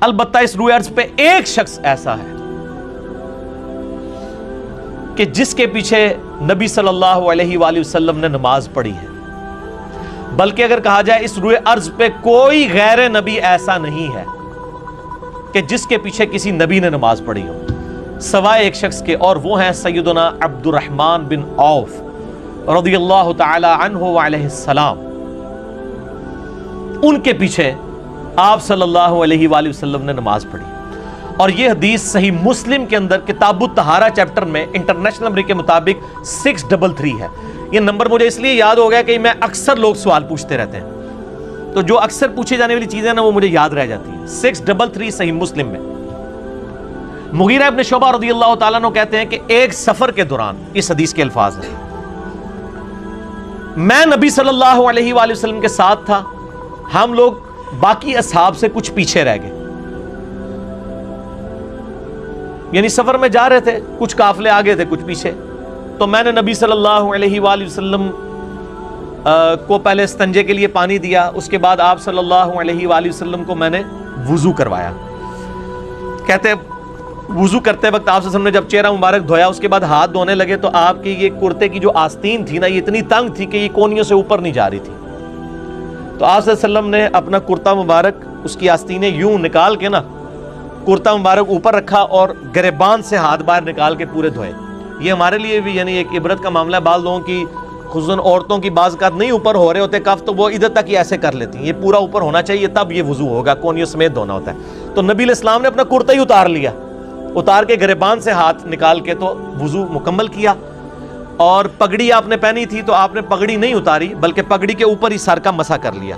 البتہ اس روئے ارض پہ ایک شخص ایسا ہے کہ جس کے پیچھے نبی صلی اللہ علیہ وآلہ وسلم نے نماز پڑھی ہے، بلکہ اگر کہا جائے اس روئے ارض پہ کوئی غیر نبی ایسا نہیں ہے کہ جس کے پیچھے کسی نبی نے نماز پڑھی ہو سوائے ایک شخص کے، اور وہ ہیں سیدنا عبد الرحمن بن عوف رضی اللہ تعالی عنہ وعلیہ السلام۔ ان کے پیچھے آپ صلی اللہ علیہ وآلہ وسلم نے نماز پڑھی، اور یہ حدیث صحیح مسلم کے اندر کتاب الطہارہ چیپٹر میں انٹرنیشنل نمبر کے مطابق 633 ہے۔ یہ نمبر مجھے اس لیے یاد ہو گیا کہ میں اکثر لوگ سوال پوچھتے رہتے ہیں، تو جو اکثر پوچھی جانے والی چیزیں نا وہ مجھے یاد رہ جاتی ہیں۔ 633 صحیح مسلم میں مغیرہ ابن شعبہ رضی اللہ تعالیٰ عنہ کہتے ہیں کہ ایک سفر کے دوران، اس حدیث کے الفاظ ہیں، میں نبی صلی اللہ علیہ وآلہ وسلم کے ساتھ تھا، ہم لوگ باقی اصحاب سے کچھ پیچھے رہ گئے، یعنی سفر میں جا رہے تھے، کچھ قافلے آگے تھے کچھ پیچھے، تو میں نے نبی صلی اللہ علیہ وآلہ وسلم کو پہلے استنجے کے لیے پانی دیا، اس کے بعد آپ صلی اللہ علیہ وآلہ وسلم کو میں نے وضو کروایا۔ کہتے وضو کرتے وقت آپ صلی اللہ علیہ وسلم نے جب چہرہ مبارک دھویا، اس کے بعد ہاتھ دھونے لگے تو آپ کی یہ کرتے کی جو آستین تھی نا، یہ اتنی تنگ تھی کہ یہ کونیوں سے اوپر نہیں جا رہی تھی، تو آپ صلی اللہ علیہ وسلم نے اپنا کرتا مبارک اس کی آستینیں یوں نکال کے نا کرتا مبارک اوپر رکھا اور گریبان سے ہاتھ باہر نکال کے پورے دھوئے۔ یہ ہمارے لیے بھی یعنی ایک عبرت کا معاملہ ہے، بعض لوگوں کی خصوصاً عورتوں کی بعض اوقات نہیں اوپر ہو رہے ہوتے کف، تو وہ ادھر تک ہی ایسے کر لیتی ہیں، یہ پورا اوپر ہونا چاہیے تب یہ وضو ہوگا، کونیوں سمیت دھونا ہوتا ہے۔ تو نبی علیہ السلام نے اپنا کرتا ہی اتار لیا، اتار کے گریبان سے ہاتھ نکال کے تو وضو مکمل کیا، اور پگڑی آپ نے پہنی تھی تو آپ نے پگڑی نہیں اتاری بلکہ پگڑی کے اوپر ہی سر کا مسح کر لیا۔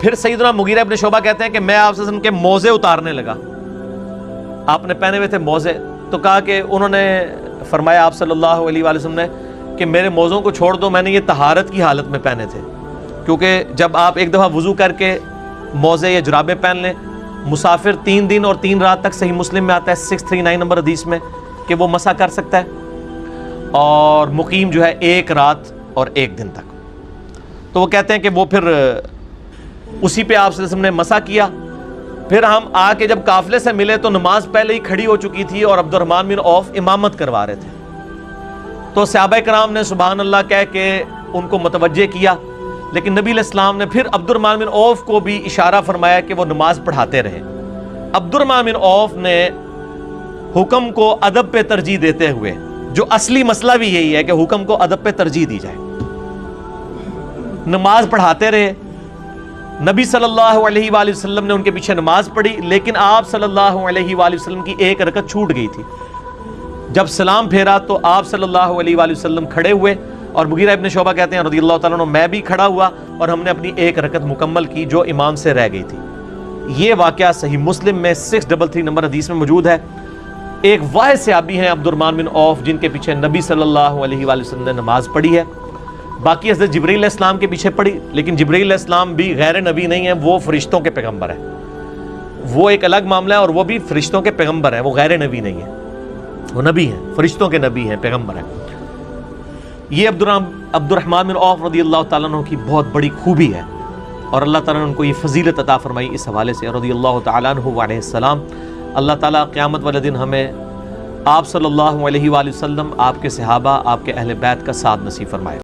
پھر سیدنا مغیرہ ابن شعبہ کہتے ہیں کہ میں آپ صلی اللہ علیہ وسلم کے موزے اتارنے لگا، آپ نے پہنے ہوئے تھے موزے، تو کہا کہ انہوں نے فرمایا آپ صلی اللہ علیہ وآلہ وسلم نے کہ میرے موزوں کو چھوڑ دو، میں نے یہ طہارت کی حالت میں پہنے تھے، کیونکہ جب آپ ایک دفعہ وضو کر کے موزے یا جرابیں پہن لیں، مسافر 3 دن اور 3 رات تک صحیح مسلم میں آتا ہے 639 نمبر حدیث میں کہ وہ مسح کر سکتا ہے، اور مقیم جو ہے 1 رات اور 1 دن تک۔ تو وہ کہتے ہیں کہ وہ پھر اسی پہ آپ صلی اللہ علیہ وسلم نے مسح کیا۔ پھر ہم آ کے جب قافلے سے ملے تو نماز پہلے ہی کھڑی ہو چکی تھی اور عبد الرحمن بن عوف امامت کروا رہے تھے، تو صحابہ کرام نے سبحان اللہ کہہ کے ان کو متوجہ کیا، لیکن نبی علیہ السلام نے پھر عبد الرحمن بن عوف کو بھی اشارہ فرمایا کہ وہ نماز پڑھاتے رہے۔ عبد الرحمن بن عوف نے حکم کو ادب پہ ترجیح دیتے ہوئے، جو اصلی مسئلہ بھی یہی ہے کہ حکم کو ادب پہ ترجیح دی جائے، نماز پڑھاتے رہے۔ نبی صلی اللہ علیہ وآلہ وسلم نے ان کے پیچھے نماز پڑھی، لیکن آپ صلی اللہ علیہ وآلہ وسلم کی 1 رکعت چھوٹ گئی تھی۔ جب سلام پھیرا تو آپ صلی اللہ علیہ وآلہ وسلم کھڑے ہوئے، اور مغیرہ ابن شعبہ کہتے ہیں رضی اللہ تعالیٰ عنہ میں بھی کھڑا ہوا، اور ہم نے اپنی 1 رکعت مکمل کی جو امام سے رہ گئی تھی۔ یہ واقعہ صحیح مسلم میں 633 نمبر حدیث میں موجود ہے۔ ایک واحد صحابی ہیں عبد الرحمن بن عوف جن کے پیچھے نبی صلی اللہ علیہ وآلہ وسلم نے نماز پڑھی ہے، باقی حضرت جبرائیل علیہ السلام کے پیچھے پڑھی، لیکن جبرائیل علیہ السلام بھی غیر نبی نہیں ہیں، وہ فرشتوں کے پیغمبر ہیں، وہ ایک الگ معاملہ ہے، اور وہ بھی فرشتوں کے پیغمبر ہیں، وہ غیر نبی نہیں ہیں، وہ نبی ہیں، فرشتوں کے نبی ہیں، پیغمبر ہیں۔ یہ عبد الرحمن بن عوف رضی اللہ تعالیٰ عنہ کی بہت بڑی خوبی ہے، اور اللہ تعالیٰ نے ان کو یہ فضیلت عطا فرمائی اس حوالے سے رضی اللہ تعالیٰ عنہ علیہ السلام۔ اللہ تعالیٰ قیامت والے دن ہمیں آپ صلی اللہ علیہ وآلہ وسلم، آپ کے صحابہ، آپ کے اہل بیت کا ساتھ نصیب فرمائے۔